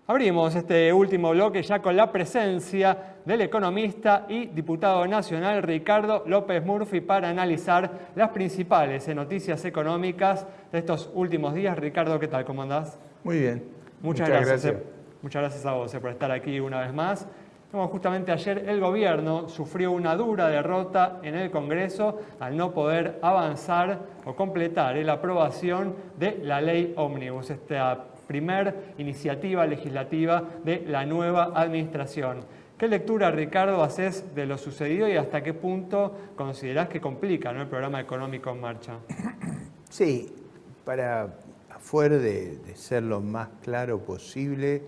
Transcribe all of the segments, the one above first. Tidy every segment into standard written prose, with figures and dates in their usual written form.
Abrimos este último bloque ya con la presencia del economista y diputado nacional Ricardo López Murphy para analizar las principales noticias económicas de estos últimos días. Ricardo, ¿qué tal? ¿Cómo andás? Muy bien. Muchas gracias. Muchas gracias a vos por estar aquí una vez más. Como justamente ayer el gobierno sufrió una dura derrota en el Congreso al no poder avanzar o completar la aprobación de la ley Ómnibus, esta primer iniciativa legislativa de la nueva administración. ¿Qué lectura, Ricardo, haces de lo sucedido y hasta qué punto considerás que complica, ¿no?, el programa económico en marcha? Sí, para afuera de ser lo más claro posible,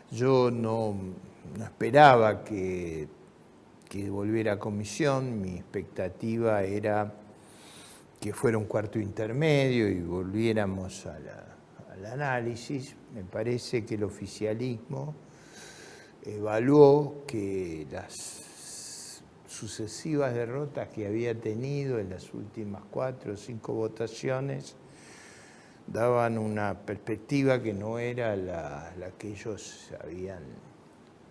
yo no esperaba que volviera a comisión. Mi expectativa era que fuera un cuarto intermedio y volviéramos al análisis. Me parece que el oficialismo evaluó que las sucesivas derrotas que había tenido en las últimas 4 o 5 votaciones daban una perspectiva que no era la que ellos habían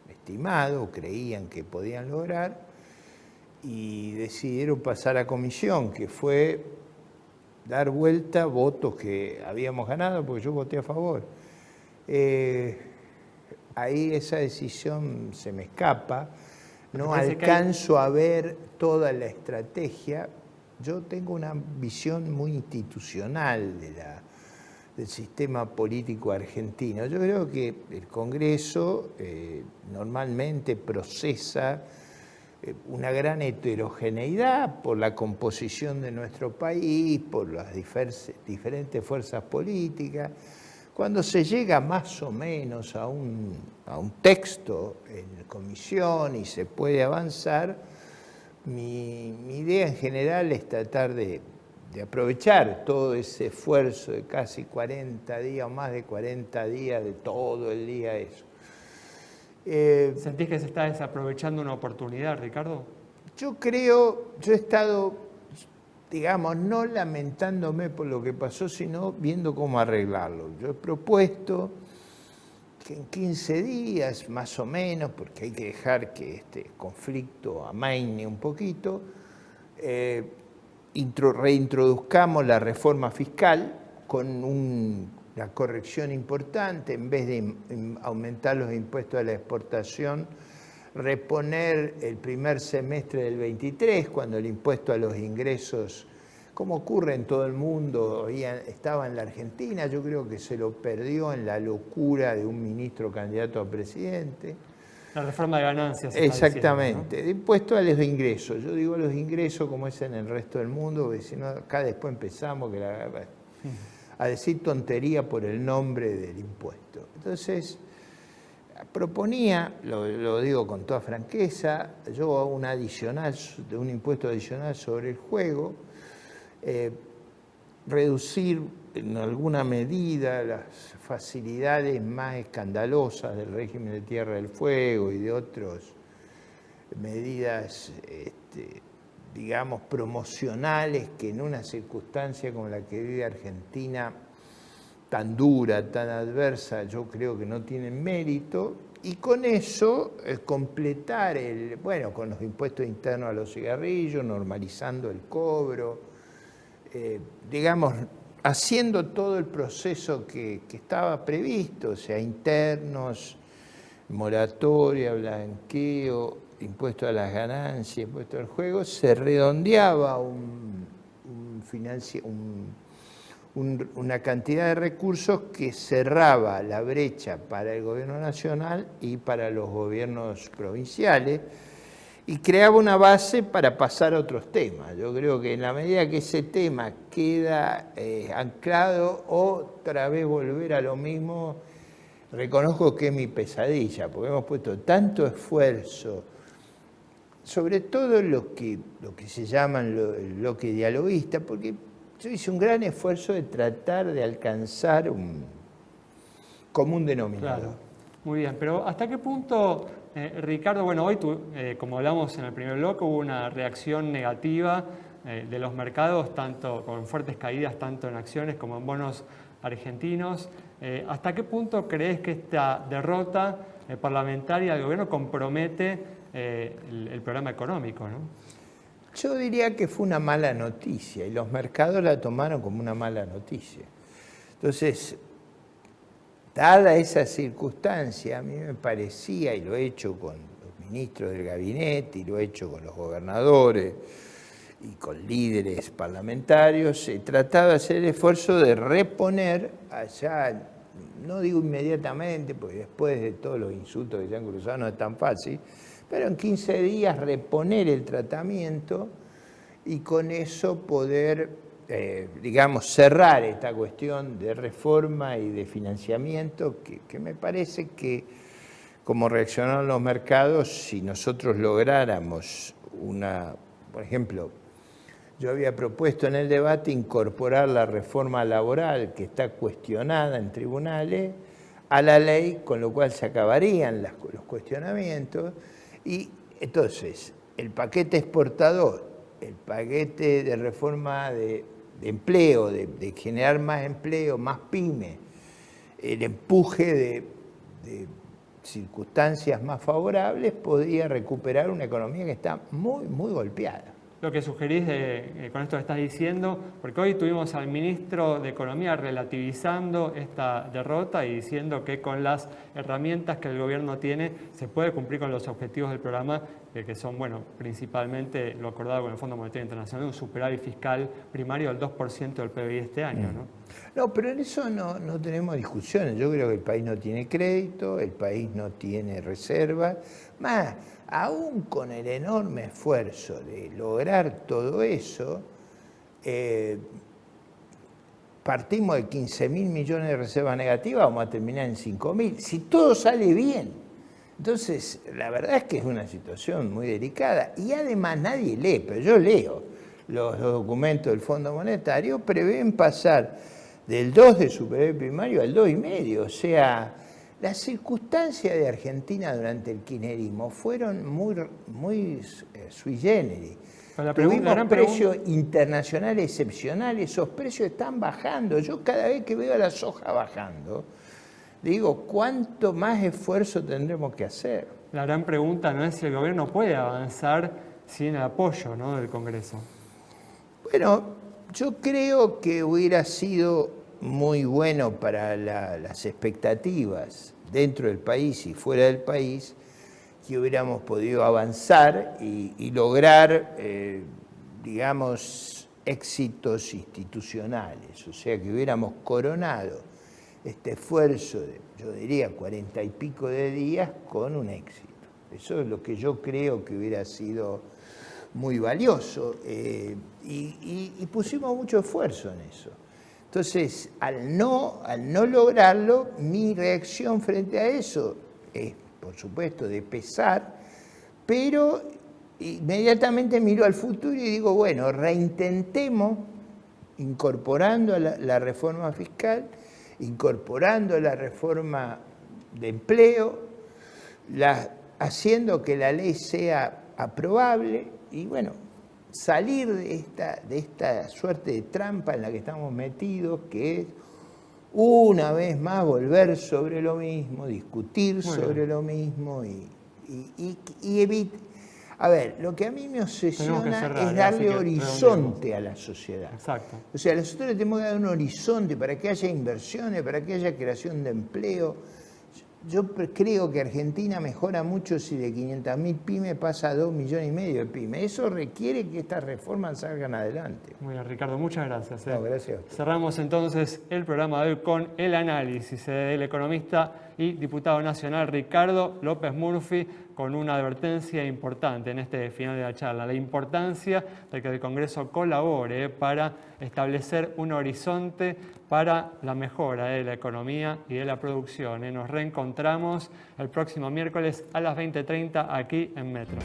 estimado o creían que podían lograr, y decidieron pasar a comisión, que fue dar vuelta votos que habíamos ganado, porque yo voté a favor. Ahí esa decisión se me escapa, no alcanzo a ver toda la estrategia. Yo tengo una visión muy institucional del sistema político argentino. Yo creo que el Congreso normalmente procesa una gran heterogeneidad por la composición de nuestro país, por las diferentes fuerzas políticas. Cuando se llega más o menos a un texto en comisión y se puede avanzar, mi idea en general es tratar de aprovechar todo ese esfuerzo de casi 40 días o más de 40 días, de todo el día eso. ¿Sentís que se está desaprovechando una oportunidad, Ricardo? Yo he estado, digamos, no lamentándome por lo que pasó, sino viendo cómo arreglarlo. Yo he propuesto que en 15 días, más o menos, porque hay que dejar que este conflicto amaine un poquito, reintroduzcamos la reforma fiscal con una corrección importante. En vez de aumentar los impuestos a la exportación, reponer el primer semestre del 23, cuando el impuesto a los ingresos, como ocurre en todo el mundo, estaba en la Argentina. Yo creo que se lo perdió en la locura de un ministro candidato a presidente. La reforma de ganancias. Exactamente, Diciendo, ¿no? De impuesto a los ingresos. Yo digo a los ingresos como es en el resto del mundo, porque si no, acá después empezamos a decir tontería por el nombre del impuesto. Entonces, proponía, lo digo con toda franqueza, yo un impuesto adicional sobre el juego, reducir en alguna medida las facilidades más escandalosas del régimen de Tierra del Fuego y de otras medidas, digamos, promocionales que en una circunstancia como la que vive Argentina, tan dura, tan adversa, yo creo que no tienen mérito. Y con eso completar con los impuestos internos a los cigarrillos, normalizando el cobro, digamos, haciendo todo el proceso que estaba previsto, o sea, internos, moratoria, blanqueo, impuesto a las ganancias, impuesto al juego, se redondeaba una cantidad de recursos que cerraba la brecha para el gobierno nacional y para los gobiernos provinciales, y creaba una base para pasar a otros temas. Yo creo que en la medida que ese tema queda anclado, otra vez volver a lo mismo, reconozco que es mi pesadilla, porque hemos puesto tanto esfuerzo, sobre todo lo que se llaman el bloque dialoguista, porque yo hice un gran esfuerzo de tratar de alcanzar un común denominador. Claro. Muy bien, pero ¿hasta qué punto, Ricardo? Bueno, hoy, como hablamos en el primer bloque, hubo una reacción negativa de los mercados, tanto con fuertes caídas, tanto en acciones como en bonos argentinos. ¿Hasta qué punto crees que esta derrota parlamentaria del gobierno compromete el programa económico, ¿no? Yo diría que fue una mala noticia y los mercados la tomaron como una mala noticia. Entonces, dada esa circunstancia, a mí me parecía, y lo he hecho con los ministros del gabinete, y lo he hecho con los gobernadores, y con líderes parlamentarios, se trataba de hacer el esfuerzo de reponer allá, no digo inmediatamente, porque después de todos los insultos que se han cruzado no es tan fácil, pero en 15 días reponer el tratamiento y con eso poder, digamos, cerrar esta cuestión de reforma y de financiamiento que me parece que, como reaccionaron los mercados, si nosotros lográramos por ejemplo, yo había propuesto en el debate incorporar la reforma laboral que está cuestionada en tribunales a la ley, con lo cual se acabarían los cuestionamientos. Y entonces, el paquete exportador, el paquete de reforma de empleo, de generar más empleo, más pyme, el empuje de circunstancias más favorables, podía recuperar una economía que está muy, muy golpeada. Lo que sugerís con esto que estás diciendo, porque hoy tuvimos al ministro de Economía relativizando esta derrota y diciendo que con las herramientas que el gobierno tiene se puede cumplir con los objetivos del programa, que son, bueno, principalmente lo acordado con el Fondo Monetario Internacional, un superávit fiscal primario del 2% del PBI este año, ¿no? No, pero en eso no tenemos discusiones. Yo creo que el país no tiene crédito, el país no tiene reservas. Más, aún con el enorme esfuerzo de lograr todo eso, partimos de 15.000 millones de reservas negativas, vamos a terminar en 5.000. Si todo sale bien. Entonces, la verdad es que es una situación muy delicada. Y además nadie lee, pero yo leo los documentos del Fondo Monetario, prevén pasar del 2 de superávit primario al 2,5. O sea, las circunstancias de Argentina durante el kirchnerismo fueron muy sui generis. Tuvimos precios internacionales excepcionales, esos precios están bajando. Yo cada vez que veo a la soja bajando, digo, ¿cuánto más esfuerzo tendremos que hacer? La gran pregunta no es si el gobierno puede avanzar sin el apoyo, ¿no?, del Congreso. Bueno, yo creo que hubiera sido muy bueno para las expectativas dentro del país y fuera del país que hubiéramos podido avanzar y lograr, digamos, éxitos institucionales. O sea, que hubiéramos coronado este esfuerzo de, yo diría, 40 y pico de días con un éxito. Eso es lo que yo creo que hubiera sido muy valioso y pusimos mucho esfuerzo en eso. Entonces, al no lograrlo, mi reacción frente a eso es, por supuesto, de pesar, pero inmediatamente miro al futuro y digo, bueno, reintentemos incorporando la reforma fiscal, incorporando la reforma de empleo, haciendo que la ley sea aprobable y, bueno, salir de esta suerte de trampa en la que estamos metidos, que es una vez más volver sobre lo mismo, discutir sobre lo mismo y evitar. A ver, lo que a mí me obsesiona es darle horizonte a la sociedad. Exacto. O sea, nosotros le tenemos que dar un horizonte para que haya inversiones, para que haya creación de empleo. Yo creo que Argentina mejora mucho si de 500.000 pymes pasa a 2,5 millones de pymes. Eso requiere que estas reformas salgan adelante. Muy bien, Ricardo, muchas gracias. No, gracias. Cerramos entonces el programa de hoy con el análisis del economista y diputado nacional Ricardo López Murphy, con una advertencia importante en este final de la charla: la importancia de que el Congreso colabore para establecer un horizonte para la mejora de la economía y de la producción. Nos reencontramos el próximo miércoles a las 20:30 aquí en Metro.